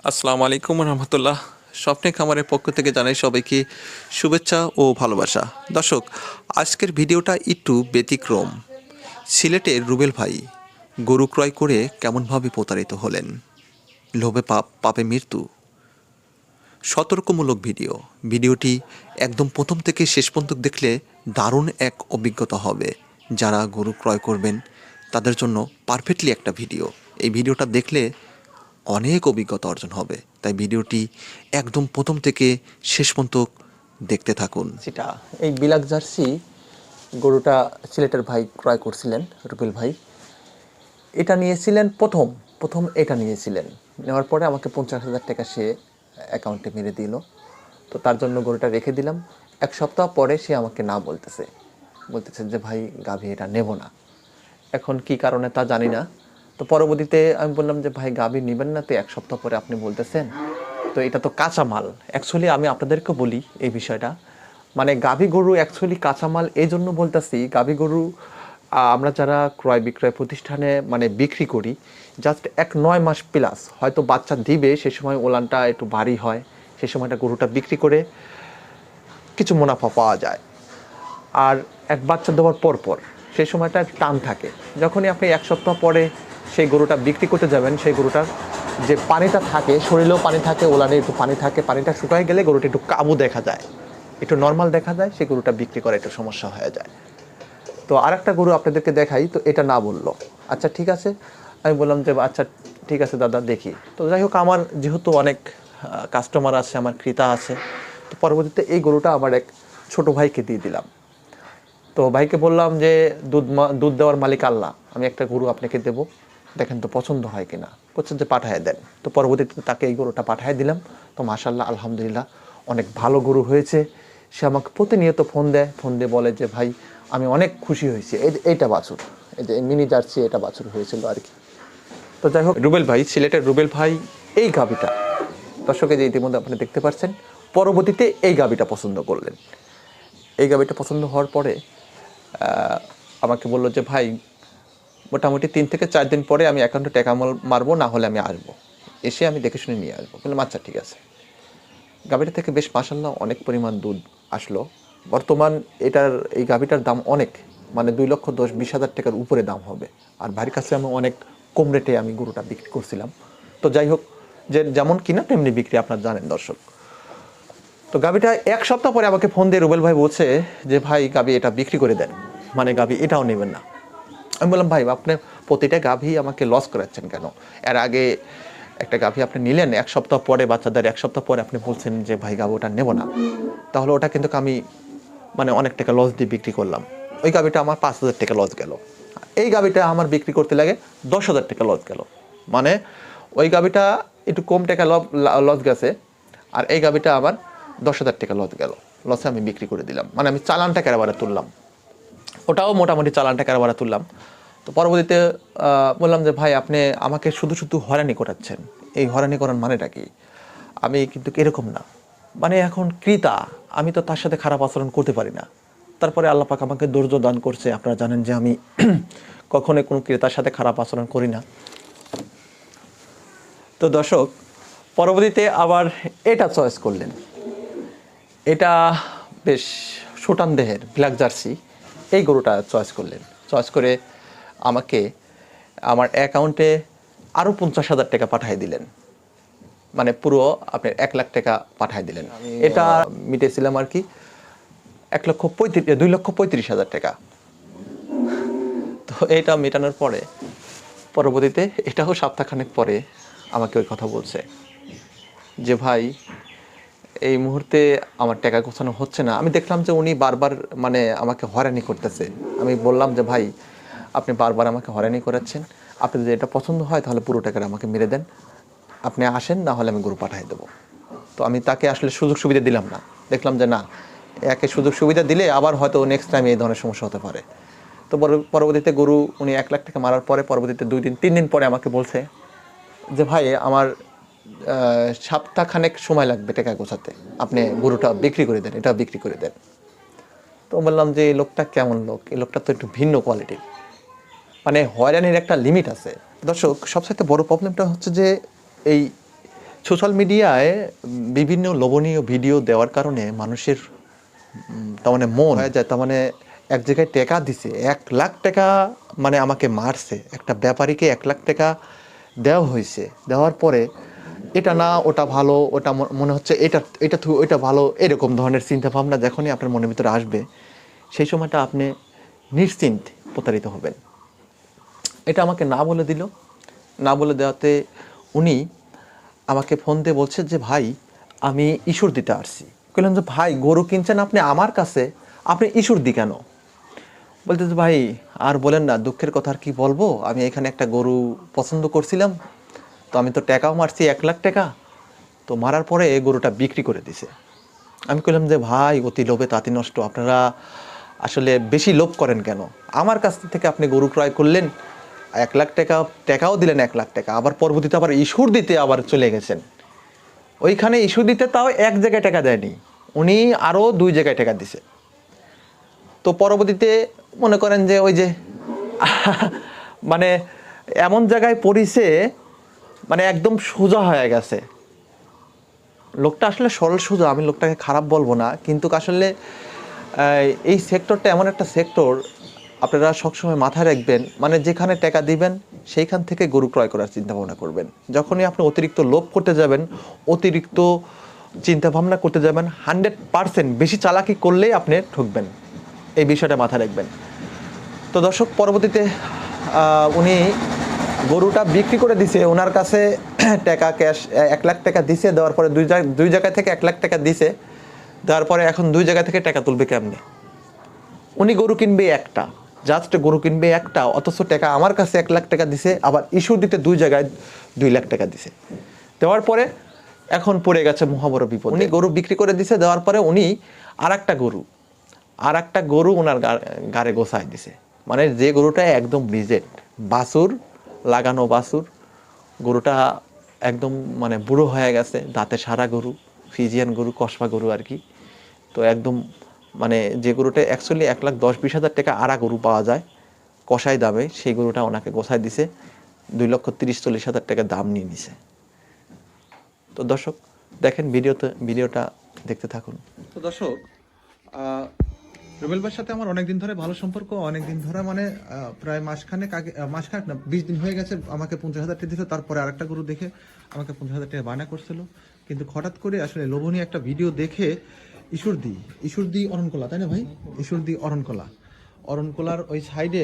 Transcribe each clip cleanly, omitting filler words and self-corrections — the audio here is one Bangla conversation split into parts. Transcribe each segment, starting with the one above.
আসসালামু আলাইকুম রহমতুল্লাহ। স্বপ্নে খামারের পক্ষ থেকে জানাই সবাইকে শুভেচ্ছা ও ভালোবাসা। দর্শক, আজকের ভিডিওটা একটু ব্যতিক্রম। সিলেটের রুবেল ভাই গরু ক্রয় করে কেমনভাবে প্রতারিত হলেন, লোভে পাপ পাপে মৃত্যু। সতর্কমূলক ভিডিওটি একদম প্রথম থেকে শেষ পর্যন্ত দেখলে দারুণ এক অভিজ্ঞতা হবে। যারা গরু ক্রয় করবেন তাদের জন্য পারফেক্টলি একটা ভিডিও। এই ভিডিওটা দেখলে অনেক অভিজ্ঞতা অর্জন হবে, তাই ভিডিওটি একদম প্রথম থেকে শেষ পর্যন্ত দেখতে থাকুন। সেটা এই বিলাক জার্সি গরুটা সিলেটের ভাই ক্রয় করছিলেন, রুবেল ভাই। এটা নিয়েছিলেন প্রথম এটা নিয়েছিলেন। নেওয়ার পরে আমাকে 50,000 টাকা সে অ্যাকাউন্টে মেরে দিল। তো তার জন্য গরুটা রেখে দিলাম। এক সপ্তাহ পরে সে আমাকে না বলতেছে যে ভাই গাভী এটা নেব না। এখন কি কারণে তা জানি না। তো পরবর্তীতে আমি বললাম যে ভাই গাভী নেবেন না তো এক সপ্তাহ পরে আপনি বলতেছেন। তো এটা তো কাঁচামাল। অ্যাকচুয়ালি আমি আপনাদেরকে বলি এই বিষয়টা, মানে গাভী গরু অ্যাকচুয়ালি কাঁচামাল এই জন্য বলতেছি। গাভী গরু আমরা যারা ক্রয় বিক্রয় প্রতিষ্ঠানে মানে বিক্রি করি, জাস্ট 9 মাস প্লাস হয়তো বাচ্চা দিবে, সে সময় ওলানটা একটু ভারী হয়, সে সময়টা গরুটা বিক্রি করে কিছু মুনাফা পাওয়া যায়। আর এক বাচ্চা দেওয়ার পর সেই সময়টা টান থাকে। যখনই আপনি এক সপ্তাহ পরে সেই গরুটা বিক্রি করতে যাবেন, সেই গরুটার যে পানিটা থাকে, শরীরেও পানি থাকে, ওলানে একটু পানি থাকে, পানিটা শুকায় গেলে গরুটা একটু কাবু দেখা যায়, একটু নর্মাল দেখা যায়, সেই গরুটা বিক্রি করা একটু সমস্যা হয়ে যায়। তো আরেকটা গরু আপনাদেরকে দেখাই, তো এটা না বললো। আচ্ছা ঠিক আছে, আমি বললাম যে আচ্ছা ঠিক আছে দাদা দেখি। তো যাই হোক, আমার যেহেতু অনেক কাস্টমার আছে, আমার ক্রেতা আছে, তো পরবর্তীতে এই গরুটা আমার এক ছোট ভাইকে দিয়ে দিলাম। তো ভাইকে বললাম যে দুধ দেওয়ার মালিক আল্লাহ, আমি একটা গরু আপনাকে দেবো, দেখেন তো পছন্দ হয় কিনা। করছেন যে পাঠায় দেন। তো পরবর্তীতে তাকে এই গরুটা পাঠায় দিলাম। তো মাশাআল্লাহ আলহামদুলিল্লাহ অনেক ভালো গরু হয়েছে। সে আমাকে প্রতিনিয়ত ফোন দিয়ে বলে যে ভাই আমি অনেক খুশি হয়েছি, এইটা বাছুর, এই যে মিনি জার্সি এটা বাছুর হয়েছিল আর কি। তো যাই হোক, রুবেল ভাই, সিলেটের রুবেল ভাই এই গাভিটা দর্শকে যে ইতিমধ্যে আপনি দেখতে পাচ্ছেন, পরবর্তীতে এই গাভিটা পছন্দ করলেন। এই গাভিটা পছন্দ হওয়ার পরে আমাকে বললো যে ভাই মোটামুটি 3 থেকে 4 দিন পরে আমি অ্যাকাউন্টে টাকা মারবো, না হলে আমি আসবো, এসে আমি দেখে শুনে নিয়ে আসবো। বললাম আচ্ছা ঠিক আছে। গাভিটা থেকে বেশ মাশাআল্লাহ অনেক পরিমাণ দুধ আসলো। বর্তমান এই গাভিটার দাম অনেক, মানে 2,10,20,000 টাকার উপরে দাম হবে। আর ভাইয়ের কাছে আমি অনেক কম রেটে আমি গরুটা বিক্রি করছিলাম। তো যাই হোক, যে যেমন কিনা তেমনি বিক্রি, আপনারা জানেন দর্শক। তো গাভিটা এক সপ্তাহ পরে আমাকে ফোন দিয়ে রুবেল ভাই বলছে যে ভাই গাভি এটা বিক্রি করে দেন, মানে গাভি এটাও নেবেন না। আমি বললাম ভাই আপনি প্রতিটা গাভি আমাকে লস করাচ্ছেন কেন? এর আগে একটা গাভি আপনি নিলেন, এক সপ্তাহ পরে বাচ্চাদের এক সপ্তাহ পরে আপনি বলছেন যে ভাই গাভি ওটা নেব না, তাহলে ওটা কিন্তু আমি মানে অনেক টাকা লস দিয়ে বিক্রি করলাম। ওই গাভিটা আমার 5,000 টাকা লস গেল। এই গাভিটা আমার বিক্রি করতে লাগে 10,000 টাকা লস গেল। মানে ওই গাভিটা একটু কম টাকা লস গেছে, আর এই গাভিটা আমার 10,000 টাকা লস গেল। লসে আমি বিক্রি করে দিলাম, মানে আমি চালানটা কেরাবারে তুললাম, ওটাও মোটামুটি চালানটা কেরাবারে তুললাম। তো পরবর্তীতে বললাম যে ভাই আপনি আমাকে শুধু হয়রানি করাচ্ছেন, এই হয়রানি করার মানেটা কি? আমি কিন্তু এরকম না, মানে এখন ক্রেতা, আমি তো তার সাথে খারাপ আচরণ করতে পারি না। তারপরে আল্লাহ পাক আমাকে ধৈর্য দান করছে। আপনারা জানেন যে আমি কখনোই কোনো ক্রেতার সাথে খারাপ আচরণ করি না। তো দর্শক, পরবর্তীতে আবার এটা চয়েস করলেন। এটা বেশ সুটান দেহের ব্ল্যাক জার্সি, এই গরুটা চয়েস করলেন। চয়েস করে আমাকে আমার অ্যাকাউন্টে আরও 50,000 টাকা পাঠিয়ে দিলেন, মানে পুরো আপনার 1,00,000 টাকা পাঠিয়ে দিলেন। এটা মিটেছিলাম আর কি 2,35,000 টাকা। তো এটা মেটানোর পরে পরবর্তীতে এটাও সপ্তাহখানেক পরে আমাকে ওই কথা বলছে যে ভাই এই মুহূর্তে আমার টাকা গোছানো হচ্ছে না। আমি দেখলাম যে উনি বারবার মানে আমাকে হয়রানি করতেছে। আমি বললাম যে ভাই আপনি বারবার আমাকে হয়রানি করাচ্ছেন, আপনি যদি এটা পছন্দ হয় তাহলে পুরো টাকাটা আমাকে মেরে দেন, আপনি আসেন, না হলে আমি গরু পাঠিয়ে দেবো। তো আমি তাকে আসলে সুযোগ সুবিধা দিলাম না। দেখলাম যে না, একে সুযোগ সুবিধা দিলে আবার হয়তো নেক্সট টাইম এই ধরনের সমস্যা হতে পারে। তো পরবর্তীতে গরু উনি 1,00,000 টাকা মারার পরে পরবর্তীতে 2-3 দিন পরে আমাকে বলছে যে ভাই আমার সপ্তাহখানেক সময় লাগবে টাকা গোছাতে, আপনি গরুটা বিক্রি করে দেন, এটা বিক্রি করে দেন। তো বললাম যে এই লোকটা কেমন লোক, এই লোকটা তো একটু ভিন্ন কোয়ালিটির, মানে হয়রানির একটা লিমিট আছে। দর্শক, সবচেয়ে বড় প্রবলেমটা হচ্ছে যে এই সোশ্যাল মিডিয়ায় বিভিন্ন লোভনীয় ভিডিও দেওয়ার কারণে মানুষের তার মানে মন হয়ে যায়, তার মানে এক জায়গায় টাকা দিছে 1,00,000 টাকা, মানে আমাকে মারছে, একটা ব্যাপারীকে 1,00,000 টাকা দেওয়া হয়েছে। দেওয়ার পরে এটা না ওটা ভালো, ওটা মনে হচ্ছে এটা ওইটা ভালো, এরকম ধরনের চিন্তা ভাবনা যখনই আপনার মনের ভিতরে আসবে সেই সময়টা আপনি নিশ্চিন্ত প্রতারিত হবেন। এটা আমাকে না বলে দিল। না বলে দেওয়াতে উনি আমাকে ফোন দিয়ে বলছে যে ভাই আমি ঈশ্বর দিতে আসছি। বললাম যে ভাই গরু কিনছেন আপনি আমার কাছে, আপনি ঈশ্বর দি কেন? বলতে যে ভাই আর বলেন না, দুঃখের কথা আর কি বলবো, আমি এখানে একটা গরু পছন্দ করছিলাম, তো আমি তো টাকাও মারছি 1,00,000 টাকা, তো মারার পরে এই গরুটা বিক্রি করে দিছে। আমি কইলাম যে ভাই অতি লোভে তাঁতি নষ্ট, আপনারা আসলে বেশি লোভ করেন কেন? আমার কাছ থেকে আপনি গরু ক্রয় করলেন, 1,00,000 টাকা, টাকাও দিলেন 1,00,000 টাকা, আবার পরবর্তীতে আবার ইস্যুর দিতে আবার চলে গেছেন। ওইখানে ইস্যু দিতে তাও এক জায়গায় টাকা দেয়নি, উনি আরও 2 জায়গায় টাকা দিছে। তো পরবর্তীতে মনে করেন যে ওই যে মানে এমন জায়গায় পড়িছে, মানে একদম সোজা হয়ে গেছে। লোকটা আসলে সরল সোজা, আমি লোকটাকে খারাপ বলবো না, কিন্তু আসলে এই সেক্টরটা এমন একটা সেক্টর, আপনারা সবসময় মাথায় রাখবেন, মানে যেখানে টাকা দিবেন সেইখান থেকে গরু ক্রয় করার চিন্তা ভাবনা করবেন। যখনই আপনি অতিরিক্ত লোভ করতে যাবেন, অতিরিক্ত চিন্তা ভাবনা করতে যাবেন, 100% বেশি চালাকি করলেই আপনি ঠকবেন। এই বিষয়টা মাথায় রাখবেন। তো দর্শক, পরবর্তীতে উনি গরুটা বিক্রি করে দিছে, ওনার কাছে টাকা ক্যাশ 1,00,000 টাকা দিছে। দেওয়ার পরে দুই জায়গা থেকে 1,00,000 টাকা দিছে। দেওয়ার পরে এখন 2 জায়গা থেকে টাকা তুলবে কেমনে? উনি গরু কিনবে একটা, জাস্ট গরু কিনবে একটা, অথচ টাকা আমার কাছে 1,00,000 টাকা দিছে, আবার ইস্যু দিতে 2 জায়গায় 2,00,000 টাকা দিছে। দেওয়ার পরে এখন পড়ে গেছে মহাবড় বিপদ। উনি গরু বিক্রি করে দিছে, দেওয়ার পরে উনি আর একটা গরু ওনার গাড়ে গোছায় দিছে। মানে যে গরুটা একদম রিজেক্ট, বাছুর লাগানো বাছুর, গরুটা একদম মানে বুড়ো হয়ে গেছে, দাঁতে সারা গরু, ফিজিয়ান গরু, কসবা গরু আর কি। তো একদম মানে যে গরুটা অ্যাকচুয়ালি 1,10,20,000 টাকা আড়া গরু পাওয়া যায় কষাই দামে, সেই গরুটা ওনাকে গোছায় দিছে 2,30,40,000 টাকা দাম নিয়ে নিছে। তো দর্শক দেখেন, ভিডিওটা দেখতে থাকুন। তো দর্শক, রুবেল ভাইয়ের সাথে আমার অনেকদিন ধরে ভালো সম্পর্ক, অনেকদিন ধরে মানে প্রায় মাসখানেক না 20 দিন হয়ে গেছে। আমাকে 50,000 টাকা দিল, তারপরে আরেকটা গরু দেখে আমাকে 50,000 টাকা বায়না করছিল। কিন্তু হঠাৎ করে আসলে লোভনীয় একটা ভিডিও দেখে ঈশ্বরদী অরণকলা, তাই না ভাই? ঈশ্বরদী অরণকলার ওই সাইডে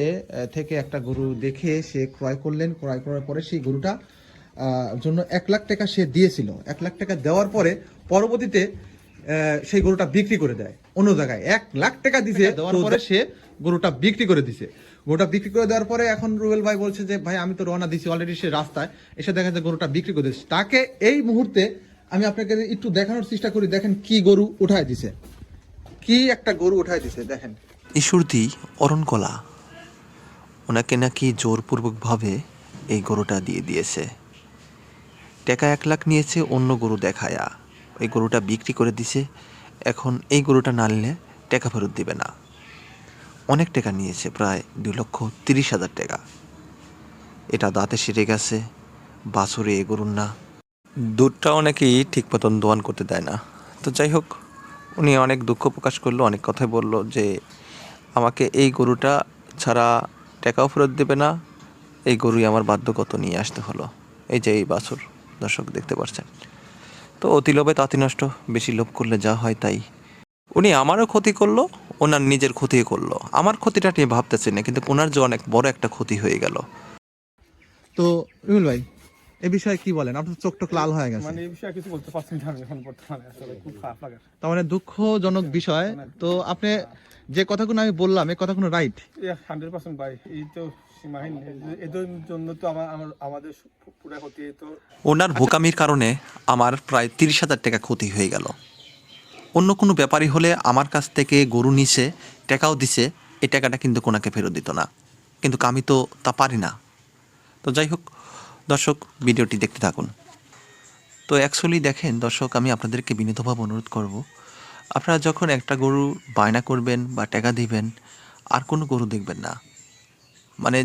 থেকে একটা গরু দেখে সে ক্রয় করার পরে সেই গরুটা জন্য 1,00,000 টাকা সে দিয়েছিল। 1,00,000 টাকা দেওয়ার পরে পরবর্তীতে সেই গরুটা বিক্রি করে দেয় অন্য জায়গায়। 1,00,000 টাকা দিছে, দেওয়ার পরে সে গরুটা বিক্রি করে দিছে। গরুটা বিক্রি করে দেওয়ার পরে এখন রুবেল ভাই বলছে যে ভাই আমি তো রওনা দিছি অলরেডি, সে রাস্তায় এসে দেখা যায় গরুটা বিক্রি করে দিচ্ছে। তাকে এই মুহূর্তে আমি আপনাকে একটু দেখানোর চেষ্টা করি, দেখেন কি গরু উঠায় দিছে, কি একটা গরু উঠায় দিছে দেখেন। ঈশ্বরদী অরণকলা ওনাকে নাকি জোরপূর্বকভাবে এই গরুটা দিয়ে দিয়েছে। টাকা 1,00,000 নিয়েছে অন্য গরু দেখায়া, ওই গরুটা বিক্রি করে দিছে। এখন এই গরুটা না নিলে টাকা ফেরত দিবে না। অনেক টাকা নিয়েছে, প্রায় 2,30,000 টাকা। এটা দাঁতে সেরে গেছে, বাছুরে এ গরুর না, দুধটাও নাকি ঠিক মতন দোয়ান করতে দেয় না। তো যাই হোক, উনি অনেক দুঃখ প্রকাশ করলো, অনেক কথাই বলল যে আমাকে এই গরুটা ছাড়া টাকাও ফেরত দেবে না, এই গরুই আমার বাধ্যগত নিয়ে আসতে হলো। এই যে এই বাছুর, দর্শক দেখতে পাচ্ছেন। তো অতি লোভে তাঁতি নষ্ট, বেশি লোভ করলে যা হয় তাই। উনি আমারও ক্ষতি করলো, ওনার নিজের ক্ষতি করলো। আমার ক্ষতিটা নিয়ে ভাবতেছি না, কিন্তু ওনার যে অনেক বড় একটা ক্ষতি হয়ে গেল। তো রুবেল ভাই এই বিষয়ে কি বলেন? আপনার চোখ টোক লাল হয়ে গেছে। মানে এই বিষয়ে কিছু বলতে পারছি না আমি এখন বর্তমানে, আসলে খুব খারাপ লাগে। তার মানে দুঃখজনক বিষয়। তো আপনি যে কথাগুলো আমি বললাম, এই কথাগুলো রাইট? 100% ভাই, এই তো সীমাহীন, এদের জন্য তো আমাদের পুরা ক্ষতি। তো ওনার বোকামির কারণে আমার প্রায় 30,000 টাকা ক্ষতি হয়ে গেল। অন্য কোনো ব্যাপারী হলে আমার কাছ থেকে গরু নিছে, টাকাও দিছে, এই টাকাটা কিন্তু ওনাকে ফেরত দিত না, কিন্তু আমি তো তা পারি না। তো যাই হোক দর্শক, ভিডিওটি দেখতে থাকুন। তো অ্যাকচুয়ালি দেখেন দর্শক, আমি আপনাদেরকে বিনীতভাবে অনুরোধ করব, আপনারা যখন একটা গরু বায়না করবেন বা টাকা দিবেন, আর কোনো গরু দেখবেন না। মানে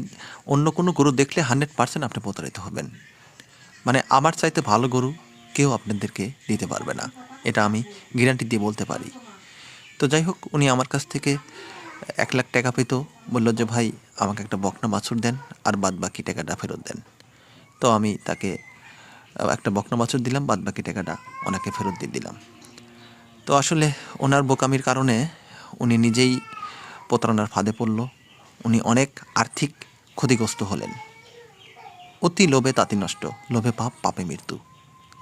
অন্য কোনো গরু দেখলে 100% আপনি প্রতারিত হবেন। মানে আমার চাইতে ভালো গরু কেউ আপনাদেরকে দিতে পারবে না, এটা আমি গ্যারান্টি দিয়ে বলতে পারি। তো যাই হোক, উনি আমার কাছ থেকে 1 লাখ টাকা পেত, বলল যে ভাই আমাকে একটা বকনা বাছুর দেন আর বাদ বাকি টাকাটা ফেরত দেন। তো আমি তাকে একটা বকনা বাছুর দিলাম, বাদ বাকি টাকাটা ওনাকে ফেরত দিয়ে দিলাম। তো আসলে ওনার বোকামির কারণে উনি নিজেই প্রতারণার ফাঁদে পড়ল, উনি অনেক আর্থিক ক্ষতিগ্রস্ত হলেন। অতি লোভে তাঁতি নষ্ট, লোভে পাপ, পাপে মৃত্যু।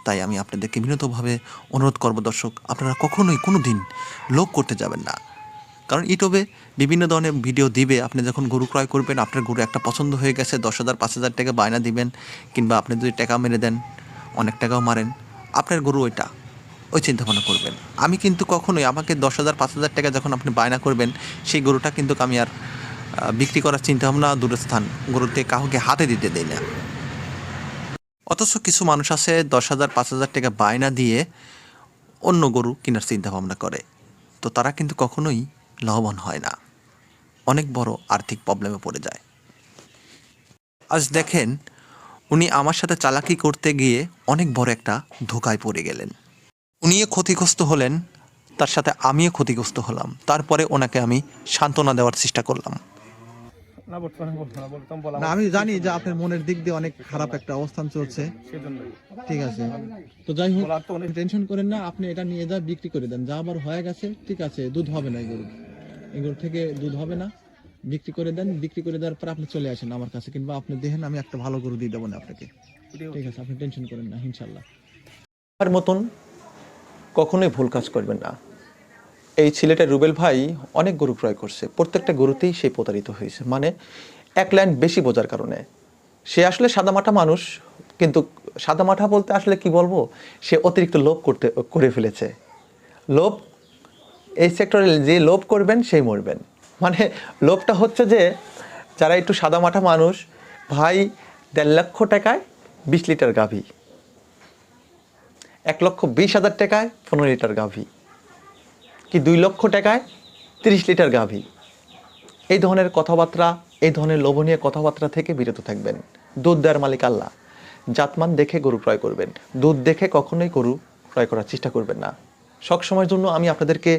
তাই আমি আপনাদেরকে বিনীতভাবে অনুরোধ করব দর্শক, আপনারা কখনোই কোনো দিন লোভ করতে যাবেন না। কারণ ইউটিউবে বিভিন্ন ধরনের ভিডিও দিবে, আপনি যখন গরু ক্রয় করবেন, আপনার গরু একটা পছন্দ হয়ে গেছে, 10,000 5,000 টাকা বায়না দিবেন, কিংবা আপনি যদি টাকা মেরে দেন, অনেক টাকাও মারেন, আপনার গরু ওই চিন্তাভাবনা করবেন। আমি কিন্তু কখনোই আমাকে 10,000 5,000 টাকা যখন আপনি বায়না করবেন, সেই গরুটা কিন্তু আমি আর বিক্রি করার চিন্তাভাবনা দূরের স্থান, গরুতে কাউকে হাতে দিতে দেই না। অথচ কিছু মানুষ আছে 10,000 5,000 টাকা বায়না দিয়ে অন্য গরু কেনার চিন্তাভাবনা করে। তো তারা কিন্তু কখনোই লাভবান হয় না, অনেক বড় আর্থিক প্রবলেমে পড়ে যায়। আজ দেখেন, উনি আমার সাথে চালাকি করতে গিয়ে অনেক বড় একটা ধোঁকায় পড়ে গেলেন। উনিও ক্ষতিগ্রস্ত হলেন, তার সাথে আমিও ক্ষতিগ্রস্ত হলাম। তারপরে ওনাকে আমি সান্ত্বনা দেওয়ার চেষ্টা করলাম। না বর্তমানে বলবো না, বলতাম বলা না, আমি জানি যে আপনার মনের দিক দিয়ে অনেক খারাপ একটা অবস্থান চলছে, সেজন্যই ঠিক আছে। তো যাই হোক, বলার তো অনেক টেনশন করেন না, আপনি এটা নিয়ে যা বিক্রি করে দেন, যা আবার হয়ে গেছে, ঠিক আছে, দুধ হবে না এগুলো থেকে দুধ হবে না, বিক্রি করে দেন। বিক্রি করে দেওয়ার পর আপনি চলে আসেন আমার কাছে, কিংবা আপনি দেখেন আমি একটা ভালো গরু দিয়ে দেবো না আপনাকে, ঠিক আছে, আপনি টেনশন করেন না, ইনশাল্লাহ। আর মতন কখনোই ভুল কাজ করবেন না। এই ছেলেটা রুবেল ভাই অনেক গরু ক্রয় করছে, প্রত্যেকটা গরুতেই সে প্রতারিত হয়েছে, মানে 1 লাইন বেশি বোঝার কারণে। সে আসলে সাদামাটা মানুষ, কিন্তু সাদামাটা বলতে আসলে কি বলবো, সে অতিরিক্ত লোভ করে ফেলেছে। লোভ, এই সেক্টরে যে লোভ করবেন সেই মরবেন। মানে লোভটা হচ্ছে যে, যারা একটু সাদামাটা মানুষ, ভাই 1.5 লক্ষ টাকায় 20 লিটার গাভী, 1,20,000 টাকায় 15 লিটার গাভী, কি 2 লক্ষ টাকায় 30 লিটার গাভী। এই ধরনের কথাবার্তা, এই ধরনের লোভনীয় কথাবার্তা থেকে বিরত থাকবেন। দুধ দেওয়ার মালিক আল্লাহ, জাতমান দেখে গরু ক্রয় করবেন, দুধ দেখে কখনোই গরু ক্রয় করার চেষ্টা করবেন না। সবসময়ের জন্য আমি আপনাদেরকে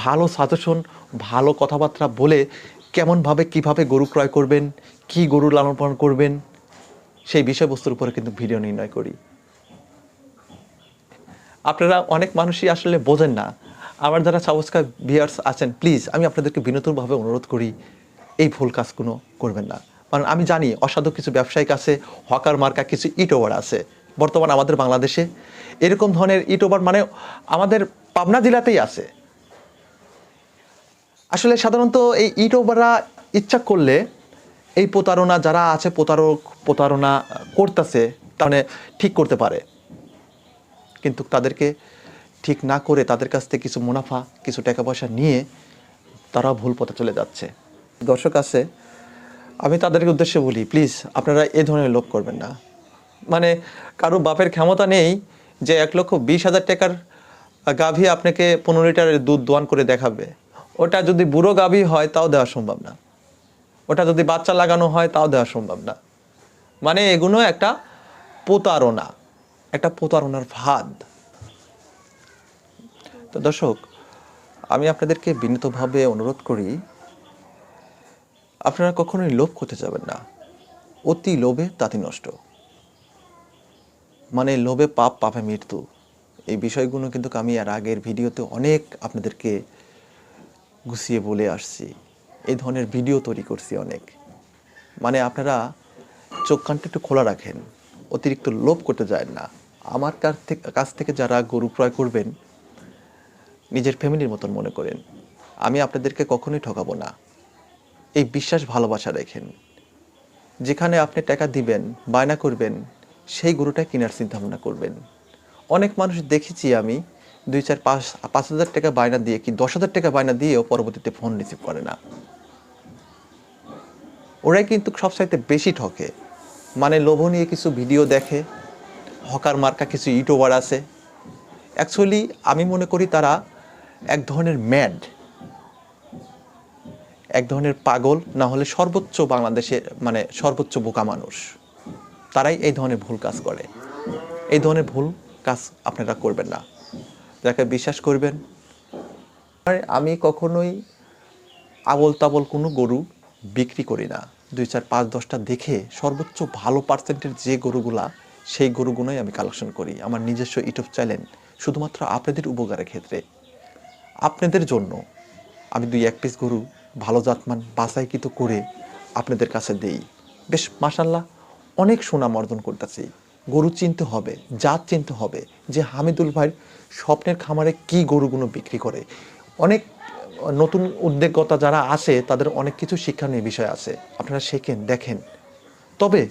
ভালো সাজেশন, ভালো কথাবার্তা বলে কেমনভাবে কিভাবে গরু ক্রয় করবেন, কি গরু লালন পালন করবেন, সেই বিষয়বস্তুর উপরে কিন্তু ভিডিও নির্ণয় করি। আপনারা অনেক মানুষই আসলে বোঝেন না। আমার যারা সাবস্ক্রাইব ভিউয়ার্স আছেন, প্লিজ আমি আপনাদেরকে বিনীতভাবে অনুরোধ করি, এই ভুল কাজগুলো করবেন না। কারণ আমি জানি অসাধু কিছু ব্যবসায়িক আছে, হকার মার্কা কিছু ইউটিউবার আছে বর্তমান আমাদের বাংলাদেশে। এরকম ধরনের ইউটিউবার মানে আমাদের পাবনা জেলাতেই আছে। আসলে সাধারণত এই ইউটিউবাররা ইচ্ছা করলে এই প্রতারণা যারা আছে, প্রতারণা করতেছে, তাহলে ঠিক করতে পারে, কিন্তু তাদেরকে ঠিক না করে তাদের কাছ থেকে কিছু মুনাফা, কিছু টাকা পয়সা নিয়ে তারা ভুল পথে চলে যাচ্ছে। দর্শক আছে, আমি তাদেরকে উদ্দেশ্যে বলি, প্লিজ আপনারা এই ধরনের লোভ করবেন না। মানে কারো বাপের ক্ষমতা নেই যে 1,20,000 টাকার গাভী আপনাকে 15 লিটারের দুধ দোয়ান করে দেখাবে। ওটা যদি বুড়ো গাভী হয় তাও দেওয়া সম্ভব না, ওটা যদি বাচ্চা লাগানো হয় তাও দেওয়া সম্ভব না। মানে এগুলো একটা প্রতারণা, একটা প্রতারণার ফাঁদ। তো দর্শক, আমি আপনাদেরকে বিনীতভাবে অনুরোধ করি, আপনারা কখনোই লোভ করতে যাবেন না। অতি লোভে তাঁতি নষ্ট, মানে লোভে পাপ, পাপে মৃত্যু। এই বিষয়গুলো কিন্তু আমি আর আগের ভিডিওতে অনেক আপনাদেরকে গুছিয়ে বলে আসছি, এই ধরনের ভিডিও তৈরি করছি অনেক। মানে আপনারা চোখ কানটা একটু খোলা রাখেন, অতিরিক্ত লোভ করতে যায় না। আমার কাছ থেকে যারা গরু ক্রয় করবেন, নিজের ফ্যামিলির মতন মনে করেন। আমি আপনাদেরকে কখনোই ঠকাবো না, এই বিশ্বাস ভালোবাসা রাখেন। যেখানে আপনি টাকা দিবেন, বায়না করবেন, সেই গরুটা কেনার চিন্তা ভাবনা করবেন। অনেক মানুষ দেখেছি আমি 2, 4, 5,000 টাকা বায়না দিয়ে, কি 10,000 টাকা বায়না দিয়েও পরবর্তীতে ফোন রিসিভ করে না। ওরাই কিন্তু সবচাইতে বেশি ঠকে। মানে লোভনীয় কিছু ভিডিও দেখে, হকার মার্কা কিছু ইউটিউবার আছে, অ্যাকচুয়ালি আমি মনে করি তারা এক ধরনের ম্যাড, এক ধরনের পাগল, না হলে সর্বোচ্চ বাংলাদেশের সর্বোচ্চ বোকা মানুষ। তারাই এই ধরনের ভুল কাজ করে। এই ধরনের ভুল কাজ আপনারা করবেন না, যাকে বিশ্বাস করবেন। আমি কখনোই আবল তাবল কোনো গরু বিক্রি করি না। 2, 4, 5, 10টা দেখে সর্বোচ্চ ভালো পার্সেন্টের যে গরুগুলা, সেই গরুগুলোই আমি কালেকশন করি আমার নিজস্ব ইউটিউব চ্যানেল, শুধুমাত্র আপনাদের উপকারের ক্ষেত্রে, আপনাদের জন্য। আমি 2-1 পিস গরু ভালো জাতমান বাছাইকৃত করে আপনাদের কাছে দেই। বেশ মাশাআল্লাহ অনেক সুনাম অর্জন করতেছি। গরু চিনতে হবে, জাত চিনতে হবে, যে হামিদুল ভাইয়ের স্বপ্নের খামারে কি গরুগুলো বিক্রি করে। অনেক নতুন উদ্যোক্তা যারা আছে তাদের অনেক কিছু শিক্ষণীয় বিষয় আছে, আপনারা শেখেন, দেখেন। তবে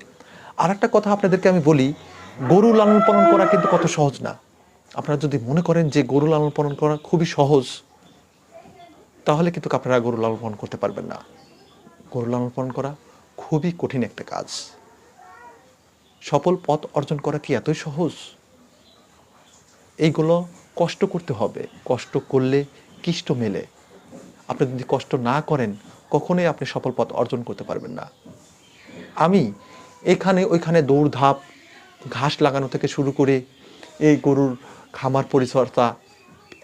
আর একটা কথা আপনাদেরকে আমি বলি, গরু লালন পালন করা কিন্তু কত সহজ না। আপনারা যদি মনে করেন যে গরু লালন পালন করা খুবই সহজ, তাহলে কিন্তু আপনারা গরু লালন পালন করতে পারবেন না। গরু লালন পালন করা খুবই কঠিন একটা কাজ। সফল পথ অর্জন করা কি এতই সহজ? এইগুলো কষ্ট করতে হবে, কষ্ট করলে কৃষ্ট মেলে। আপনি যদি কষ্ট না করেন কখনোই আপনি সফল পথ অর্জন করতে পারবেন না। আমি এখানে ওইখানে দৌড়ধাপ, ঘাস লাগানো থেকে শুরু করে এই গরুর খামার পরিচর্যা,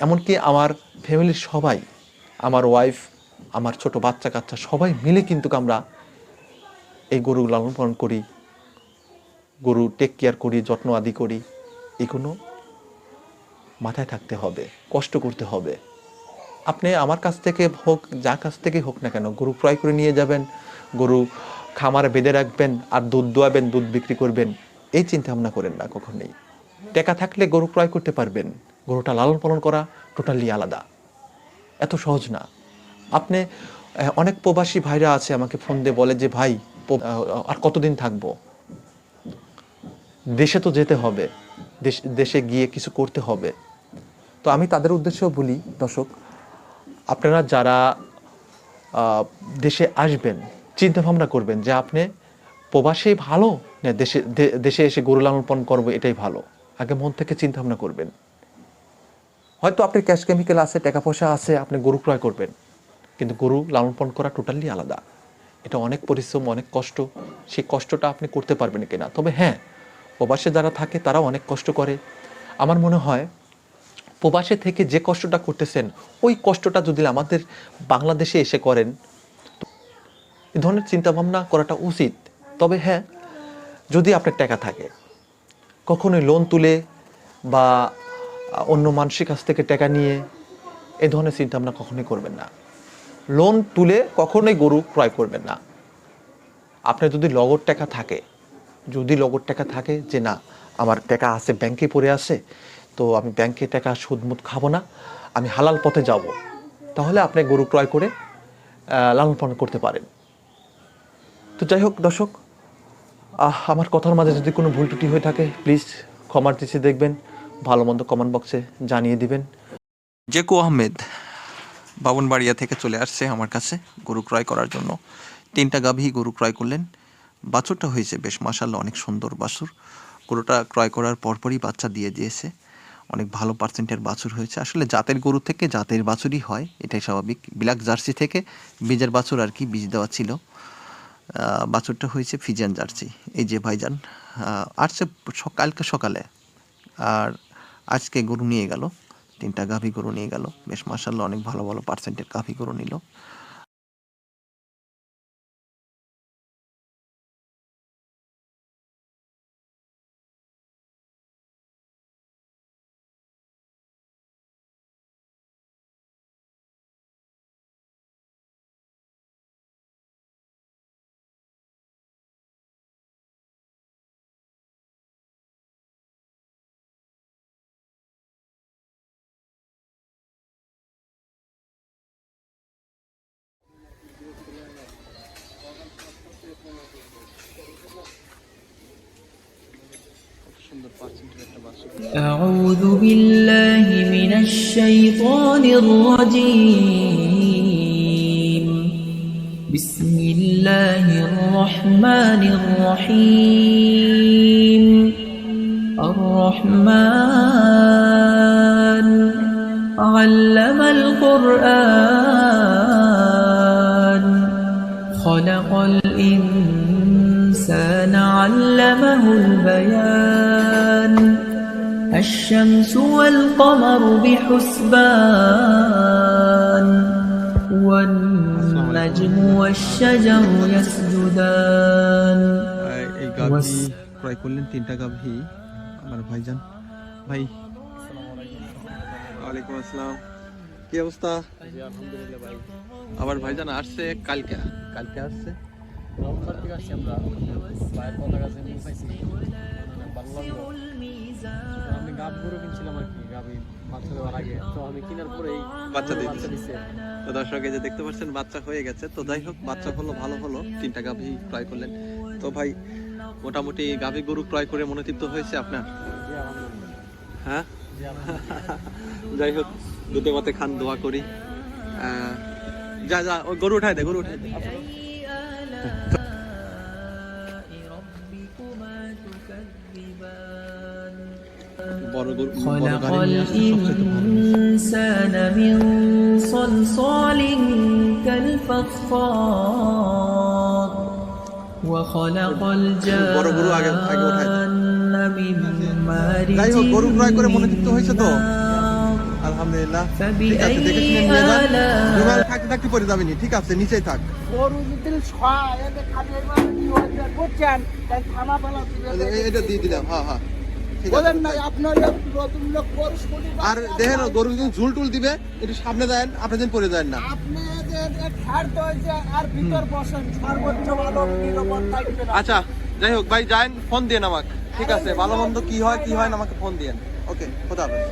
এমনকি আমার ফ্যামিলির সবাই, আমার ওয়াইফ, আমার ছোট বাচ্চা কাচ্চা সবাই মিলে কিন্তু আমরা এই গরু লালন পালন করি, গরু টেক কেয়ার করি, যত্ন আদি করি। এগুলো মাথায় থাকতে হবে, কষ্ট করতে হবে। আপনি আমার কাছ থেকে হোক, যার কাছ থেকে হোক না কেন, গরু ক্রয় করে নিয়ে যাবেন, গরু খামারে বেঁধে রাখবেন আর দুধ দোয়াবেন, দুধ বিক্রি করবেন, এই চিন্তা ভাবনা করেন না কখনোই। টাকা থাকলে গরু ক্রয় করতে পারবেন, গরুটা লালন পালন করা টোটালি আলাদা, এত সহজ না। আপনি অনেক প্রবাসী ভাইরা আছে আমাকে ফোন দিয়ে বলে যে ভাই আর কতদিন থাকবো, দেশে তো যেতে হবে, দেশে গিয়ে কিছু করতে হবে। তো আমি তাদের উদ্দেশ্যেও বলি, দর্শক আপনারা যারা দেশে আসবেন চিন্তা ভাবনা করবেন যে আপনি প্রবাসী ভালো না দেশে এসে গরু লালন পালন করবো এটাই ভালো। আগে মন থেকে চিন্তা ভাবনা করবেন। হয়তো আপনার ক্যাশ কেমিক্যাল আছে, টাকা পয়সা আছে, আপনি গরু ক্রয় করবেন, কিন্তু গরু লালন পালন করা টোটালি আলাদা। এটা অনেক পরিশ্রম, অনেক কষ্ট। সেই কষ্টটা আপনি করতে পারবেন কিনা। তবে হ্যাঁ, প্রবাসে যারা থাকে তারাও অনেক কষ্ট করে। আমার মনে হয় প্রবাসে থেকে যে কষ্টটা করতেছেন ওই কষ্টটা যদি আমাদের বাংলাদেশে এসে করেন, এই ধরনের চিন্তাভাবনা করাটা উচিত। তবে হ্যাঁ, যদি আপনার টাকা থাকে, কখনোই লোন তুলে বা অন্য মানুষের কাছ থেকে টাকা নিয়ে এই ধরনের চিন্তাভাবনা কখনোই করবেন না। লোন তুলে কখনোই গরু ক্রয় করবেন না। আপনার যদি নগদ টাকা থাকে, যে না আমার টাকা আছে, ব্যাংকে পড়ে আছে, তো আমি ব্যাংকে টাকা সুদমুদ খাবো না, আমি হালাল পথে যাব, তাহলে আপনি গরু ক্রয় করে লালন পালন করতে পারেন। তো যাই হোক দর্শক, আমার কথার মাঝে যদি কোনো ভুল ত্রুটি হয়ে থাকে প্লিজ ক্ষমার দৃষ্টি দেখবেন, ভালো মন্দ কমেন্ট বক্সে জানিয়ে দিবেন। জেকু আহমেদ বাবনবাড়িয়া থেকে চলে আসছে আমার কাছে গরু ক্রয় করার জন্য। 3টা গাভী গরু ক্রয় করলেন। বাছুরটা হয়েছে বেশ মাশাআল্লাহ, অনেক সুন্দর বাছুর। গরুটা ক্রয় করার পরপরই বাচ্চা দিয়ে দিয়েছে, অনেক ভালো পার্সেন্টের বাছুর হয়েছে। আসলে জাতের গরু থেকে জাতের বাছুরই হয়, এটাই স্বাভাবিক। ব্ল্যাক জার্সি থেকে বীজের বাছুর আর কি, বীজ দেওয়া ছিল। বাছুরটা হয়েছে ফিজিয়ান জার্সি। এই যে ভাইজান আসছে কালকে সকালে, আর আজকে গরু নিয়ে গেল, 3টা গাভী গরু নিয়ে গেল। বেশ মাশাআল্লাহ অনেক ভালো ভালো পার্সেন্টের গাভী গরু নিল। أعوذ بالله من الشيطان الرجيم بسم الله الرحمن الرحيم الرحمن علم القرآن خلق الإنسان علمه البيان الشمس والقمر بحسبان والنجم والشجر يسجدان এই গাভী ক্রয় করলেন 3টা গাভী আমার ভাইজান। ভাই ওয়ালাইকুম আসসালাম, কি অবস্থা? আলহামদুলিল্লাহ ভাই। আবার ভাইজান আসছে কালকে আসছে। রমজান থেকে আসছি আমরা, ভাইয়ের পতাকা আছে নিয়ে পাইছি, ভালো লাগলো। আমি গাব গরু কিনছিলাম আর কি, গাবি বাচ্চা দেওয়ার আগে, তো আমি কেনার পরেই বাচ্চা বাচ্চা দিচ্ছে। তো দর্শক এই যে দেখতে পাচ্ছেন বাচ্চা হয়ে গেছে। তো যাই হোক, বাচ্চা হলো ভালো হলো, 3টা গাভী ক্রয় করলেন। তো ভাই মোটামুটি গাভী গরু ক্রয় করে মনে তৃপ্ত হয়েছে আপনার? হ্যাঁ, যাই হোক দুধে ভাতে খান, দোয়া করি। যা যা ওই গরু উঠাই দে, গরু উঠাই দে। বড় গরু বড় خلق গাড়ি নিয়ে আসছে, সবচেয়ে ভালো। الإنسان من صلصال كالفخار وخلق বড় গরু আগে উঠাই দে। الجان من مارج যাই হোক, গরু ক্রয় করে মনে তৃপ্ত হয়েছে তো? من نار আলহামদুলিল্লাহ, ঠিক আছে, দেখে শুনে নিয়ে যান। রুমাল থাকতে থাকতে পরে যাবেনি, ঠিক আছে, নিচেই থাক। এটা দিয়ে দিলাম, হ্যাঁ হ্যাঁ, ঠিক আছে। আর দেখেন গরু যদি ঝুল টুল দিবে একটু সামনে দেন, আপনি যেন পরে যায় না। আচ্ছা যাই হোক ভাই, যান ফোন দিয়ে আমাকে, ঠিক আছে? ভালো মন্দ কি হয় না আমাকে ফোন দিয়েন। ওকে, খোদা হাফেজ।